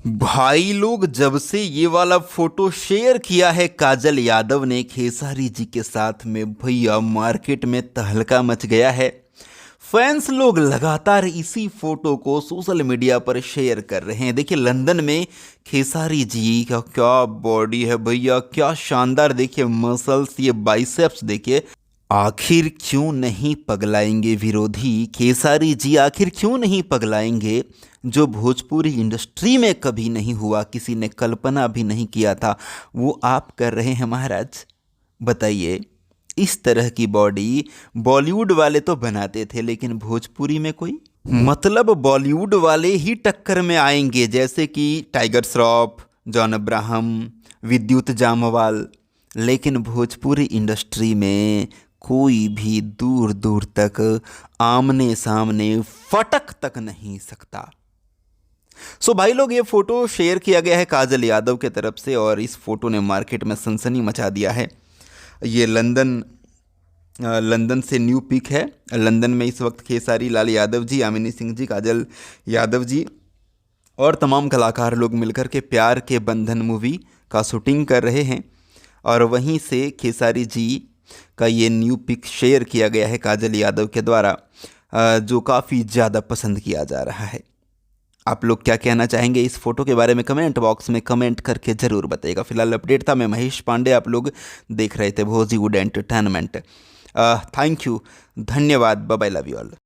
भाई लोग, जब से ये वाला फोटो शेयर किया है काजल यादव ने खेसारी जी के साथ में, भैया मार्केट में तहलका मच गया है। फैंस लोग लगातार इसी फोटो को सोशल मीडिया पर शेयर कर रहे हैं। देखिए, लंदन में खेसारी जी का क्या बॉडी है भैया, क्या शानदार। देखिए मसल्स, ये बाइसेप्स देखिए। आखिर क्यों नहीं पगलाएंगे विरोधी? खेसारी जी आखिर क्यों नहीं पगलाएंगे? जो भोजपुरी इंडस्ट्री में कभी नहीं हुआ, किसी ने कल्पना भी नहीं किया था, वो आप कर रहे हैं महाराज। बताइए, इस तरह की बॉडी बॉलीवुड वाले तो बनाते थे, लेकिन भोजपुरी में कोई, मतलब बॉलीवुड वाले ही टक्कर में आएंगे, जैसे कि टाइगर श्रॉफ, जॉन अब्राहम, विद्युत जामवाल। लेकिन भोजपुरी इंडस्ट्री में कोई भी दूर दूर तक आमने सामने फटक तक नहीं सकता। सो भाई लोग, ये फोटो शेयर किया गया है काजल यादव के तरफ से, और इस फोटो ने मार्केट में सनसनी मचा दिया है। ये लंदन से न्यू पिक है। लंदन में इस वक्त खेसारी लाल यादव जी, यामिनी सिंह जी, काजल यादव जी और तमाम कलाकार लोग मिलकर के प्यार के बंधन मूवी का शूटिंग कर रहे हैं। और वहीं से खेसारी जी का ये न्यू पिक शेयर किया गया है काजल यादव के द्वारा, जो काफ़ी ज़्यादा पसंद किया जा रहा है। आप लोग क्या कहना चाहेंगे इस फोटो के बारे में? कमेंट बॉक्स में कमेंट करके ज़रूर बताइएगा। फिलहाल अपडेट था, मैं महेश पांडे, आप लोग देख रहे थे भोजीवुड एंटरटेनमेंट। थैंक यू, धन्यवाद, bye bye, love you all.